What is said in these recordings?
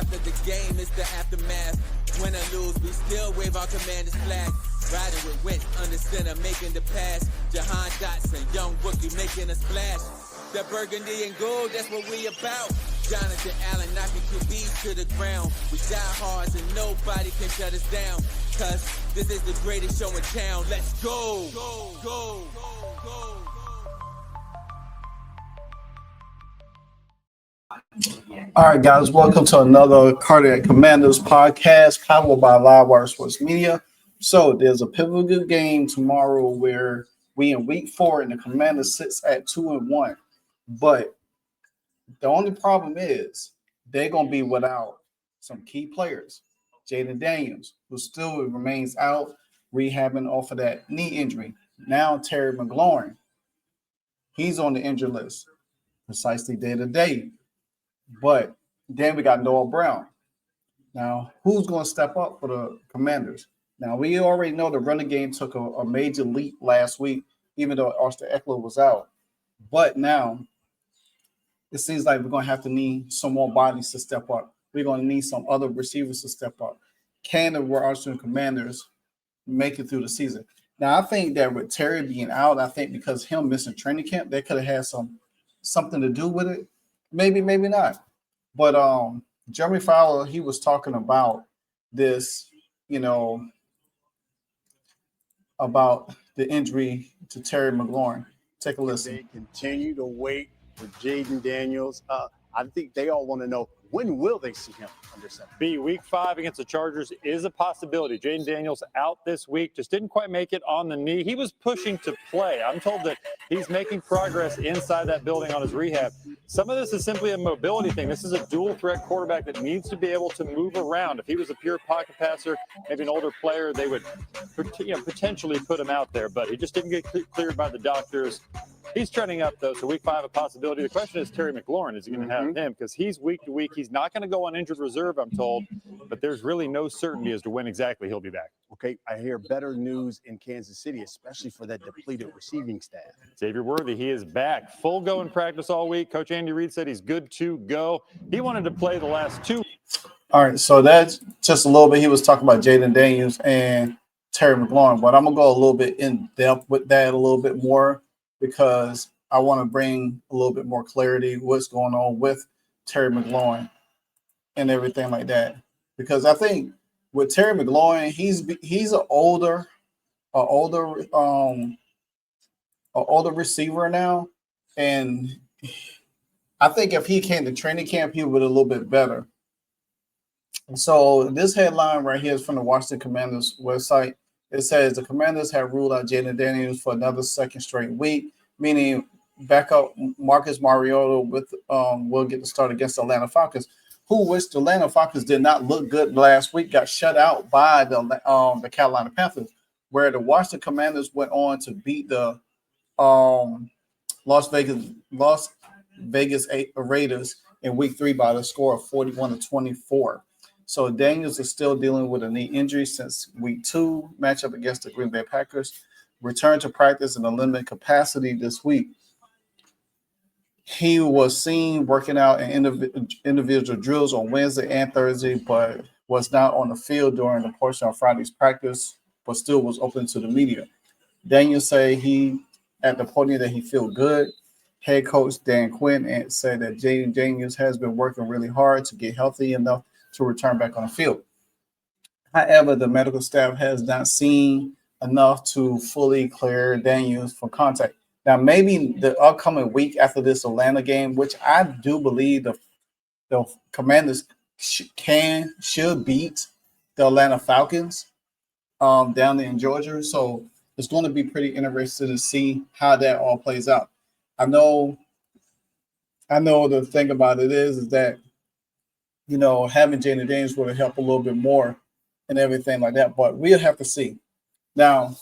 after the game, it's the aftermath. Win or lose, we still wave our commander's flag. Riding with Wentz under center, making the pass. Jahan Dotson, young rookie, making a splash. The burgundy and gold, that's what we about. Jonathan Allen knocking QBs to the ground. We die hard and nobody can shut us down. Cause this is the greatest show in town. Let's go. Go, go, go, go. All right, guys, welcome to another Cardiac Commandos podcast powered by Livewire Sports Media. So there's a pivotal game tomorrow where we in week 4 and the Commanders sits at 2-1. But the only problem is they're going to be without some key players. Jayden Daniels, who still remains out, rehabbing off of that knee injury. Now Terry McLaurin, he's on the injured list, precisely day-to-day. But then we got Noah Brown. Now, who's going to step up for the Commanders? Now, we already know the running game took a major leap last week, even though Austin Eckler was out. But now, it seems like we're going to have to need some more bodies to step up. We're going to need some other receivers to step up. Can the Washington Commanders make it through the season? Now, I think that with Terry being out, I think because him missing training camp, they could have had something to do with it. Maybe, maybe not. But Jeremy Fowler, he was talking about this, about the injury to Terry McLaurin. Take a listen. They continue to wait for Jayden Daniels. I think they all want to know, when will they see him under center? Week 5 against the Chargers is a possibility. Jayden Daniels out this week, just didn't quite make it on the knee. He was pushing to play. I'm told that he's making progress inside that building on his rehab. Some of this is simply a mobility thing. This is a dual threat quarterback that needs to be able to move around. If he was a pure pocket passer, maybe an older player, they would potentially put him out there, but he just didn't get cleared by the doctors. He's trending up, though, so week 5 a possibility. The question is Terry McLaurin. Is he going to have him? Because he's week to week. He's not going to go on injured reserve, I'm told, but there's really no certainty as to when exactly he'll be back. Okay, I hear better news in Kansas City, especially for that depleted receiving staff. Xavier Worthy, he is back. Full go in practice all week. Coach Andy Reid said he's good to go. He wanted to play the last 2. All right, so that's just a little bit. He was talking about Jayden Daniels and Terry McLaurin, but I'm going to go a little bit in depth with that a little bit more because I want to bring a little bit more clarity what's going on with Terry McLaurin and everything like that. Because I think with Terry McLaurin, he's an older receiver now, and I think if he came to training camp, he would be a little bit better. So this headline right here is from the Washington Commanders website. It says the Commanders have ruled out Jayden Daniels for another second straight week, meaning backup Marcus Mariota will get the start against the Atlanta Falcons, which the Atlanta Falcons did not look good last week, got shut out by the Carolina Panthers, where the Washington Commanders went on to beat the Las Vegas Raiders in week 3 by the score of 41-24. So Daniels is still dealing with a knee injury since week 2 matchup against the Green Bay Packers. Returned to practice in a limited capacity this week. He was seen working out in individual drills on Wednesday and Thursday, but was not on the field during the portion of Friday's practice, but still was open to the media. Daniels said at the podium that he feel good. Head coach Dan Quinn said that Jayden Daniels has been working really hard to get healthy enough to return back on the field. However, the medical staff has not seen enough to fully clear Daniels for contact. Now, maybe the upcoming week after this Atlanta game, which I do believe the Commanders should beat the Atlanta Falcons down there in Georgia. So it's going to be pretty interesting to see how that all plays out. I know the thing about it is that, having Jayden Daniels would help a little bit more and everything like that, but we'll have to see. Now,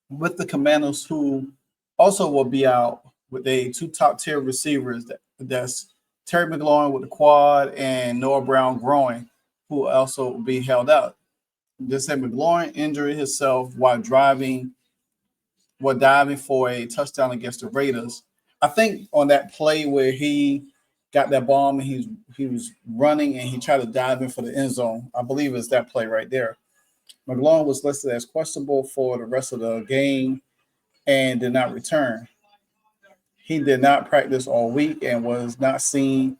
with the Commanders, who also will be out with 2 top-tier receivers, that's Terry McLaurin with the quad and Noah Brown growing, who also will be held out. Just said McLaurin injured himself while diving for a touchdown against the Raiders. I think on that play where he got that bomb and he was running and he tried to dive in for the end zone. I believe it's that play right there. McLaurin was listed as questionable for the rest of the game and did not return. He did not practice all week and was not seen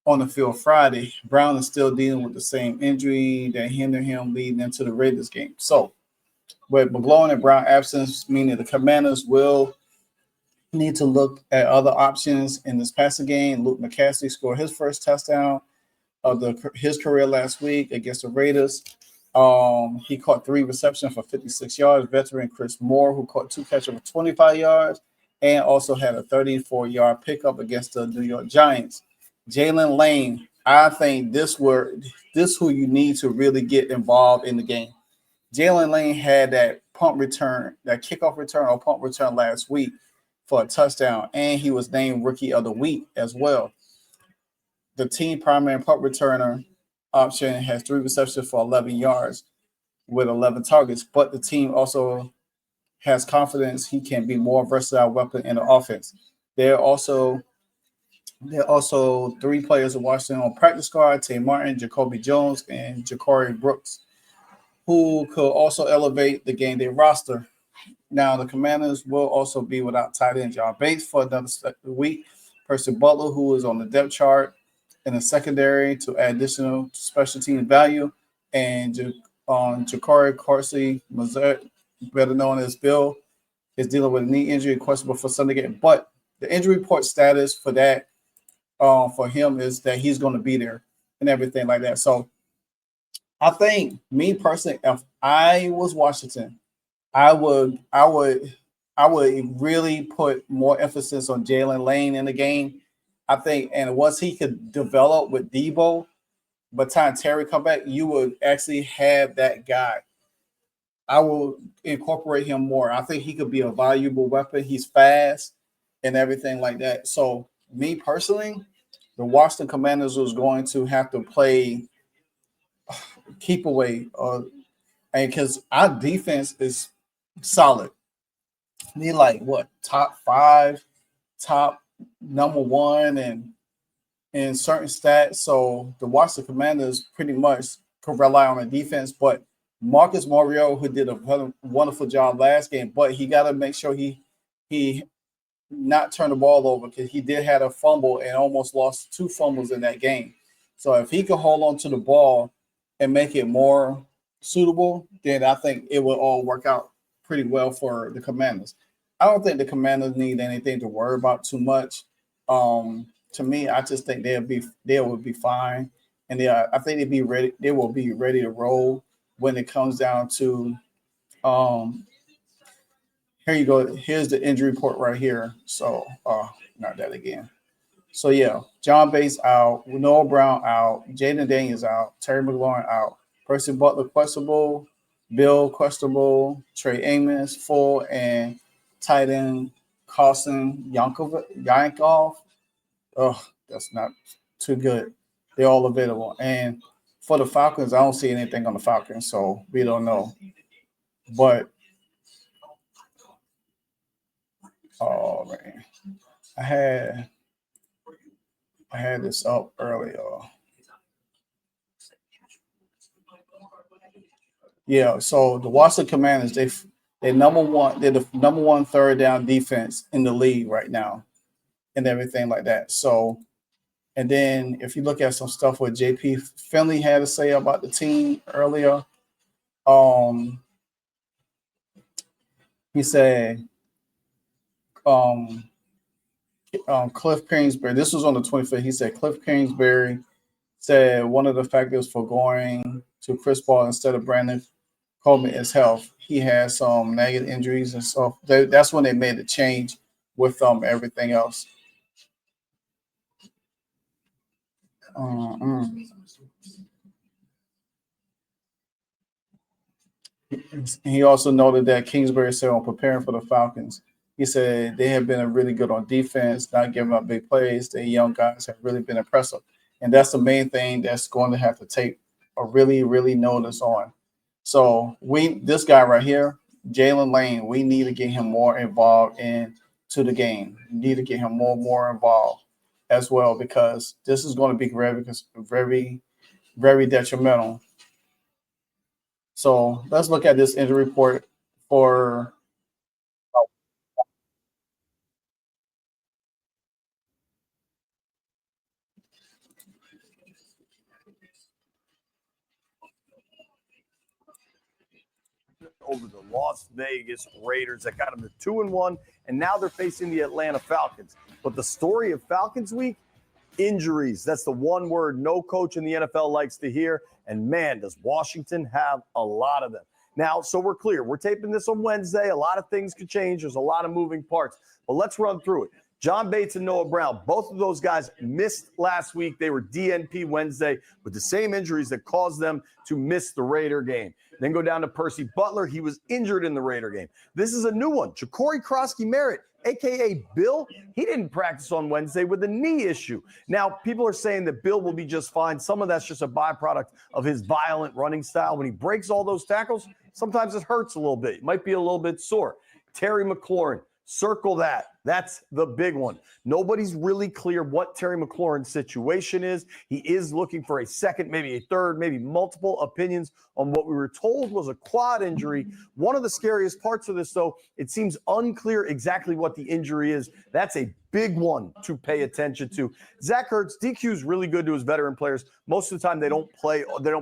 on the field Friday. Brown is still dealing with the same injury that hindered him leading into the Raiders game. So, with McLaurin and Brown absence, meaning the Commanders will need to look at other options in this passing game. Luke McCaffrey scored his first touchdown of his career last week against the Raiders. He caught 3 receptions for 56 yards. Veteran Chris Moore, who caught 2 catches for 25 yards, and also had a 34-yard pickup against the New York Giants. Jayden Lane, I think this who you need to really get involved in the game. Jayden Lane had that punt return, that kickoff return or punt return last week for a touchdown, and he was named Rookie of the Week as well. The team primary punt returner option has 3 receptions for 11 yards with 11 targets, but the team also has confidence he can be more versatile weapon in the offense. There are also 3 players in Washington on practice squad: Tay Martin, Jacoby Jones, and Ja'Cory Brooks, who could also elevate the game day roster. Now, the Commanders will also be without tight end John Bates for another week. Percy Butler, who is on the depth chart in the secondary to add additional special team value, and Ja'Cory Carsey, better known as Bill, is dealing with a knee injury, questionable for Sunday game. But the injury report status for that, for him, is that he's going to be there and everything like that. So I think, me personally, if I was Washington, I would really put more emphasis on Jayden Lane in the game. I think, and once he could develop with Debo, by the time Terry come back, you would actually have that guy. I will incorporate him more. I think he could be a valuable weapon. He's fast and everything like that. So, me personally, the Washington Commanders was going to have to play keep away, and because our defense is solid. They like what, top 5, top number 1, and in certain stats. So the Washington Commanders pretty much could rely on the defense. But Marcus Mariota, who did a wonderful job last game, but he got to make sure he not turn the ball over, because he did have a fumble and almost lost 2 fumbles in that game. So if he could hold on to the ball and make it more suitable, then I think it will all work out pretty well for the Commanders. I don't think the Commanders need anything to worry about too much. To me, I just think they will be fine, and I think they'll be ready. They will be ready to roll when it comes down to. Here you go. Here's the injury report right here. So, not that again. So yeah, John Bates out, Noah Brown out, Jayden Daniels out, Terry McLaurin out, Percy Butler questionable, Bill questionable, Trey Amos full, and tight end Carson Yankov. Oh, that's not too good. They're all available. And for the Falcons, I don't see anything on the Falcons, so we don't know. But oh man, I had this up earlier. Yeah, so the Washington Commanders, they're the number 1 third down defense in the league right now, and everything like that. So, and then if you look at some stuff what JP Finley had to say about the team earlier, he said, Cliff Kingsbury, this was on the 25th. He said Cliff Kingsbury said one of the factors for going to Chris Paul instead of Brandon Coleman is health. He has some nagging injuries and stuff. That's when they made the change with everything else. He also noted that Kingsbury said on preparing for the Falcons, he said they have been really good on defense, not giving up big plays. The young guys have really been impressive. And that's the main thing that's going to have to take a really, really notice on. So this guy right here, Jayden Lane, we need to get him more involved into the game. We need to get him more involved. as well, because this is going to be very, very detrimental. So let's look at this injury report for. Over the Las Vegas Raiders that got them to 2-1, and now they're facing the Atlanta Falcons. But the story of Falcons week, injuries. That's the one word no coach in the NFL likes to hear. And man, does Washington have a lot of them. Now, so we're clear. We're taping this on Wednesday. A lot of things could change. There's a lot of moving parts. But let's run through it. John Bates and Noah Brown, both of those guys missed last week. They were DNP Wednesday with the same injuries that caused them to miss the Raider game. Then go down to Percy Butler. He was injured in the Raider game. This is a new one. Ja'Cory Krosky-Merritt, a.k.a. Bill, he didn't practice on Wednesday with a knee issue. Now, people are saying that Bill will be just fine. Some of that's just a byproduct of his violent running style. When he breaks all those tackles, sometimes it hurts a little bit. It might be a little bit sore. Terry McLaurin, circle that. That's the big one. Nobody's really clear what Terry McLaurin's situation is. He is looking for a second, maybe a third, maybe multiple opinions on what we were told was a quad injury. One of the scariest parts of this, though, it seems unclear exactly what the injury is. That's a big one to pay attention to. Zach Ertz, DQ is really good to his veteran players. Most of the time they don't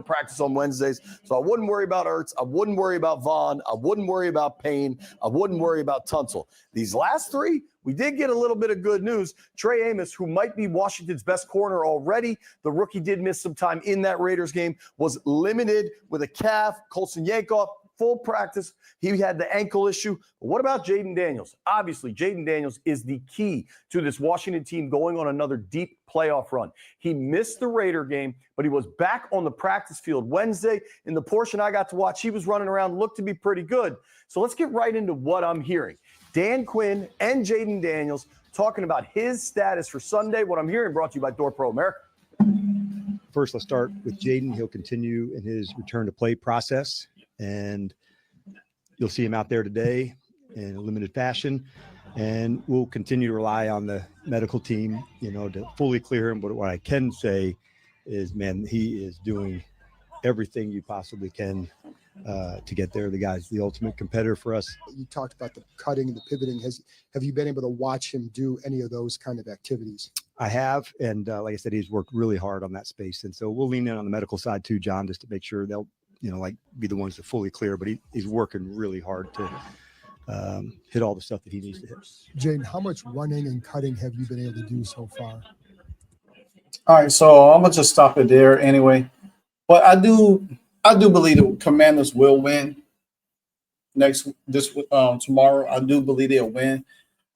practice on Wednesdays. So I wouldn't worry about Ertz. I wouldn't worry about Vaughn. I wouldn't worry about Payne. I wouldn't worry about Tunsil. These last three, we did get a little bit of good news. Trey Amos, who might be Washington's best corner already, the rookie did miss some time in that Raiders game, was limited with a calf. Colson Yankoff, full practice. He had the ankle issue. But what about Jayden Daniels? Obviously, Jayden Daniels is the key to this Washington team going on another deep playoff run. He missed the Raider game, but he was back on the practice field Wednesday. In the portion I got to watch, he was running around, looked to be pretty good. So let's get right into what I'm hearing. Dan Quinn and Jayden Daniels talking about his status for Sunday. What I'm hearing brought to you by Door Pro America. First, let's start with Jayden. He'll continue in his return to play process, and you'll see him out there today in a limited fashion. And we'll continue to rely on the medical team, to fully clear him. But what I can say is, man, he is doing everything you possibly can to get there. The guy's the ultimate competitor for us. You talked about the cutting and the pivoting. Have you been able to watch him do any of those kind of activities? I have, and like I said, he's worked really hard on that space. And so we'll lean in on the medical side too, John, just to make sure they'll, be the ones to fully clear. But he's working really hard to hit all the stuff that he needs to hit. Jayden, how much running and cutting have you been able to do so far? All right, so I'm gonna just stop it there anyway. But I do believe the Commanders will win tomorrow. I do believe they'll win.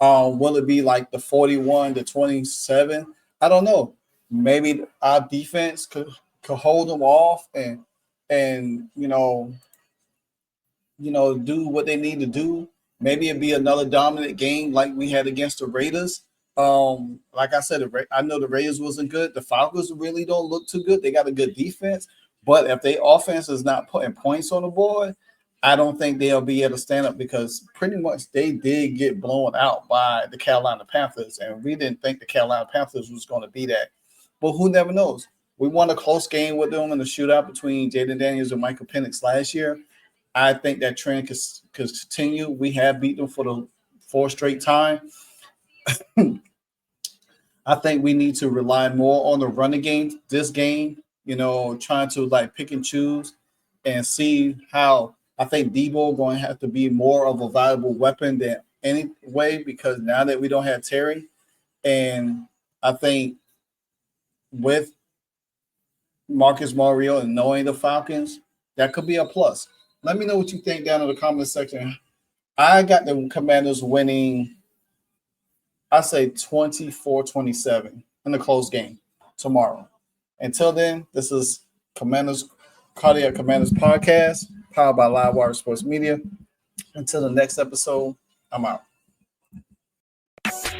Will it be like the 41-27? I don't know. Maybe our defense could hold them off and do what they need to do. Maybe it'd be another dominant game like we had against the Raiders. Like I said, I know the Raiders wasn't good. The Falcons really don't look too good. They got a good defense. But if their offense is not putting points on the board, I don't think they'll be able to stand up, because pretty much they did get blown out by the Carolina Panthers, and we didn't think the Carolina Panthers was going to be that. But who never knows? We won a close game with them in the shootout between Jayden Daniels and Michael Penix last year. I think that trend could continue. We have beat them for the fourth straight time. I think we need to rely more on the running game this game, trying to pick and choose and see how. I think Debo going to have to be more of a valuable weapon than any way, because now that we don't have Terry, and I think with Marcus Mariota and knowing the Falcons, that could be a plus. Let me know what you think down in the comment section. I got the Commanders winning, I say 24-27 in the close game tomorrow. Until then, this is Cardiac Commanders Podcast, powered by Livewire Sports Media. Until the next episode, I'm out.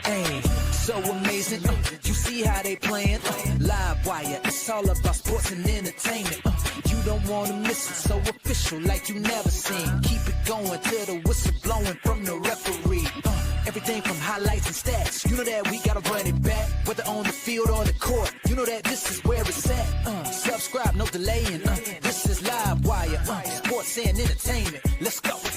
Hey, so amazing. You see how they playing? Livewire, it's all about sports and entertainment. You don't want to miss it, so official like you never seen. Keep it going till the whistle blowing from the referee. Everything from highlights and stats. You know that we gotta run it back, whether on the field know that this is where it's at. Subscribe, no delaying. This is Live Wire, sports and entertainment. Let's go.